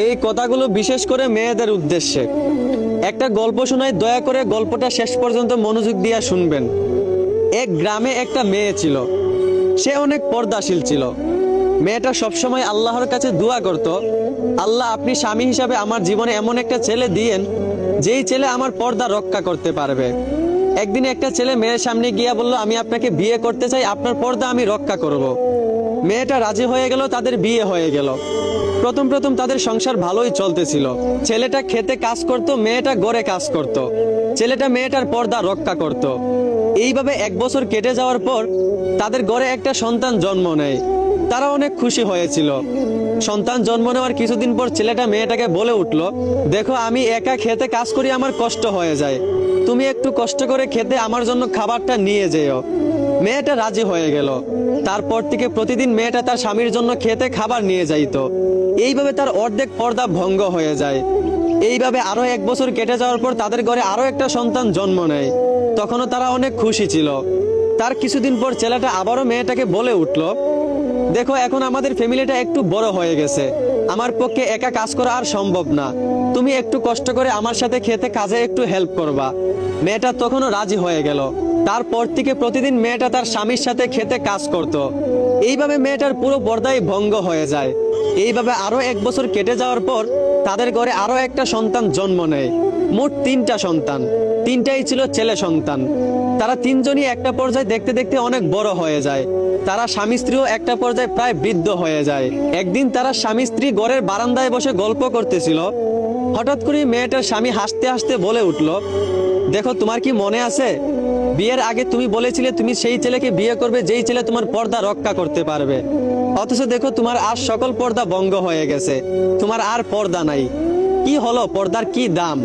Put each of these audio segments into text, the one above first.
এই কথাগুলো বিশেষ করে মেয়েদের উদ্দেশ্যে। একটা গল্প শোনাই, দয়া করে গল্পটা শেষ পর্যন্ত মনোযোগ দিয়ে শুনবেন। এক গ্রামে একটা মেয়ে ছিল। সে অনেক পর্দাশীল ছিল। মেয়েটা সবসময় আল্লাহর কাছে দোয়া করত, আল্লাহ আপনি স্বামী হিসাবে আমার জীবনে এমন একটা ছেলে দিয়েন যেই ছেলে আমার পর্দা রক্ষা করতে পারবে। একদিন একটা ছেলে মেয়ের সামনে গিয়া বলল, আমি আপনাকে বিয়ে করতে চাই, আপনার পর্দা আমি রক্ষা করব। মেয়েটা রাজি হয়ে গেল, তাদের বিয়ে হয়ে গেল। প্রথম প্রথম তাদের সংসার ভালোই চলতেছিল। ছেলেটা খেতে কাজ করত, মেয়েটা গড়ে কাজ করত। ছেলেটা মেয়েটার পর্দা রক্ষা করত। এইভাবে 1 বছর কেটে যাওয়ার পর তাদের ঘরে একটা সন্তান জন্ম নেয়। তারা অনেক খুশি হয়েছিল। সন্তান জন্ম নেওয়ার কিছুদিন পর ছেলেটা মেয়েটাকে বলে উঠল, দেখো আমি একা খেতে কাজ করি, আমার কষ্ট হয়ে যায়, তুমি একটু কষ্ট করে খেতে আমার জন্য খাবারটা নিয়ে যেও। মেয়েটা রাজি হয়ে গেল। তারপর থেকে প্রতিদিন মেয়েটা তার স্বামীর জন্য খেতে খাবার নিয়ে যাইতো। এইভাবে তার অর্ধেক পর্দা ভঙ্গ হয়ে যায়। এইভাবে আরো 1 বছর কেটে যাওয়ার পর তাদের ঘরে আরো একটা সন্তান জন্ম নেয়। তখনও তারা অনেক খুশি ছিল। তার কিছুদিন পর ছেলেটা আবারও মেয়েটাকে বলে উঠল, দেখো এখন আমাদের ফ্যামিলিটা একটু বড় হয়ে গেছে, আমার পক্ষে একা কাজ করা আর সম্ভব না, তুমি একটু কষ্ট করে আমার সাথে খেতে কাজে একটু হেল্প করবা। মেয়েটা তখনও রাজি হয়ে গেল। তারপর থেকে প্রতিদিন মেয়েটা তার স্বামীর সাথে খেতে কাজ করত। এইভাবে মেয়েটার পুরো পর্দাই ভঙ্গ হয়ে যায়। এইভাবে আরো 1 বছর কেটে যাওয়ার পর তাদের ঘরে আরো একটা সন্তান জন্ম নেয়। মোট 3টা সন্তান, 3টাই ছিল ছেলে সন্তান। তারা 3জনই একটা পর্যায়ে দেখতে দেখতে অনেক বড় হয়ে যায়। তারা স্বামী স্ত্রীও একটা পর্যায়ে প্রায় বৃদ্ধ হয়ে যায়। একদিন তারা স্বামী স্ত্রী ঘরের বারান্দায় বসে গল্প করতেছিল। হঠাৎ করে মেয়েটার স্বামী হাসতে হাসতে বলে উঠল, দেখো তোমার কি মনে আছে, বিয়ের আগে তুমি বলেছিলে তুমি সেই ছেলেকে বিয়ে করবে যেই ছেলে তোমার পর্দা রক্ষা করতে পারবে। অথচ দেখো তোমার আর সকল পর্দা ভঙ্গ হয়ে গেছে, তোমার আর পর্দা নাই। কি হলো, পর্দার কি দাম?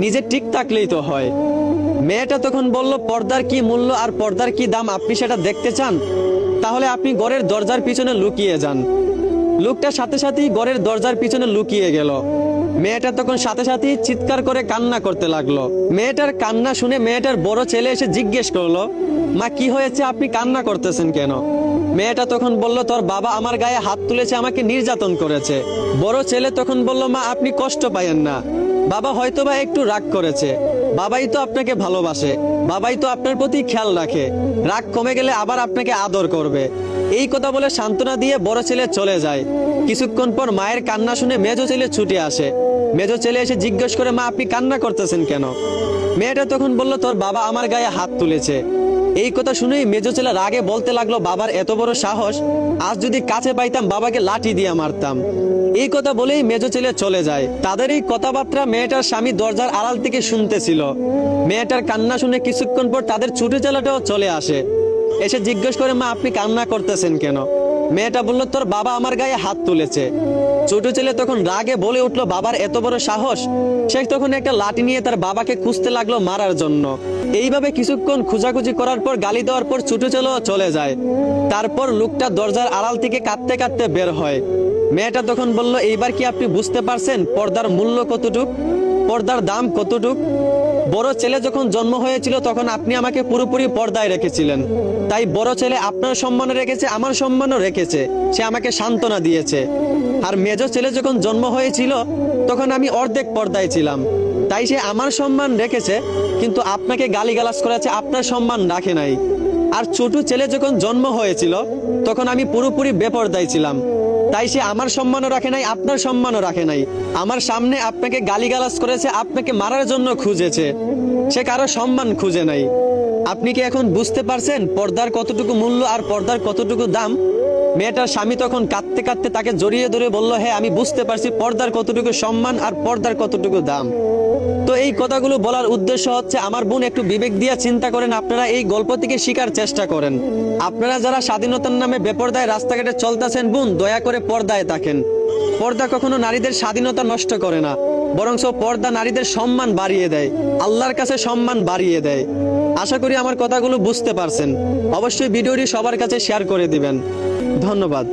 নিজে ঠিক থাকলেই তো হয়। মেয়েটা তখন বলল, পর্দার কি মূল্য আর পর্দার কি দাম আপনি সেটা দেখতে চান? তাহলে আপনি ঘরের দরজার পিছনে লুকিয়ে যান। লোকটা সাথে সাথেই ঘরের দরজার পিছনে লুকিয়ে গেল। মেয়েটা তখন সাথে সাথেই চিৎকার করে কান্না করতে লাগলো। মেয়েটার কান্না শুনে মেয়েটার বড় ছেলে এসে জিজ্ঞেস করলো, মা কি হয়েছে, আপনি কান্না করতেছেন কেন? মেয়েটা তখন বলল, তোর বাবা আমার গায়ে হাত তুলেছে, আমাকে নির্যাতন করেছে। বড় ছেলে তখন বলল, মা আপনি কষ্ট পাইয়েন না, বাবা হয়তোবা একটু রাগ করেছে, বাবাই তো আপনাকে ভালোবাসে, বাবাই তো আপনার প্রতি খেয়াল রাখে, রাগ কমে গেলে আবার আপনাকে আদর করবে। এই কথা বলে সান্ত্বনা দিয়ে বড় ছেলে চলে যায়। কিছুক্ষণ পর মায়ের কান্না শুনে মেজো ছেলে ছুটে আসে। মেজো ছেলে এসে জিজ্ঞেস করে, মা আপনি কান্না করতেছেন কেন? মেয়েটা তখন বলল, তোর বাবা আমার গায়ে হাত তুলেছে। এই কথা শুনেই মেজো ছেলে রাগে বলতে লাগলো, বাবার এত বড় সাহস, আজ যদি কাছে পাইতাম বাবাকে লাঠি দিয়ে মারতাম। এই কথা বলেই মেজো ছেলে চলে যায়। তাদের এই কথাবার্তা মেয়েটার স্বামী দরজার আড়াল থেকে শুনতেছিল। মেয়েটার কান্না শুনে কিছুক্ষণ পর তাদের ছোট ছেলেটাও চলে আসে। এসে জিজ্ঞেস করে, মা আপনি কান্না করতেছেন কেন? মেয়েটা বলল, তোর বাবা আমার গায়ে হাত তুলেছে। ছোট ছেলে তখন রাগে বলে উঠলো, বাবার এত বড় সাহস! সে তখন একটা লাঠি নিয়ে তার বাবাকে খুঁজতে লাগলো মারার জন্য। এইভাবে কিছুক্ষণ খোঁজাখুঁজি করার পর, গালি দেওয়ার পর ছোট ছেলেও চলে যায়। তারপর লোকটা দরজার আড়াল থেকে কাঁদতে কাঁদতে বের হয়। মেয়েটা তখন বলল, এইবার কি আপনি বুঝতে পারছেন পর্দার মূল্য কতটুক, পর্দার দাম কতটুক? বড় ছেলে যখন জন্ম হয়েছিল তখন আপনি আমাকে পুরোপুরি পর্দায় রেখেছিলেন, তাই বড় ছেলে আপনার সম্মান রেখেছে, আমার সম্মানও রেখেছে, সে আমাকে সান্ত্বনা দিয়েছে। আর মেজো ছেলে যখন জন্ম হয়েছিল তখন আমি অর্ধেক পর্দায় ছিলাম, তাই সে আমার সম্মান রেখেছে, কিন্তু আপনাকে গালিগালাজ করেছে, আপনার সম্মান রাখে নাই। আর ছোট ছেলে যখন জন্ম হয়েছিল তখন আমি পুরোপুরি বেপর্দায় ছিলাম, তাই সে আমার সম্মানও রাখে নাই, আপনার সম্মানও রাখে নাই। আমার সামনে আপনাকে গালিগালাজ করেছে, আপনাকে মারার জন্য খুঁজেছে, সে কারো সম্মান খুঁজে নাই। আপনি কি এখন বুঝতে পারছেন পর্দার কতটুকু মূল্য আর পর্দার কতটুকু দাম? মেয়েটার স্বামী তখন কাঁদতে কাঁদতে তাকে জড়িয়ে ধরে বলল, হ্যাঁ আমি বুঝতে পারছি পর্দার কতটুকু সম্মান আর পর্দার কতটুকু দাম। তো এই কথাগুলো বলার উদ্দেশ্য হচ্ছে, আমার বোন একটু বিবেক দিয়ে চিন্তা করেন, আপনারা এই গল্প থেকে শিখার চেষ্টা করেন। আপনারা যারা স্বাধীনতার নামে বেপরদায় রাস্তাঘাটে চলতেছেন, বোন দয়া করে পর্দায় থাকেন। পর্দা কখনো নারীদের স্বাধীনতা নষ্ট করে না, বরঞ্চ পর্দা নারীদের সম্মান বাড়িয়ে দেয়, আল্লাহর কাছে সম্মান বাড়িয়ে দেয়। আশা করি আমার কথাগুলো বুঝতে পারছেন। অবশ্যই ভিডিওটি সবার কাছে শেয়ার করে দিবেন। ধন্যবাদ।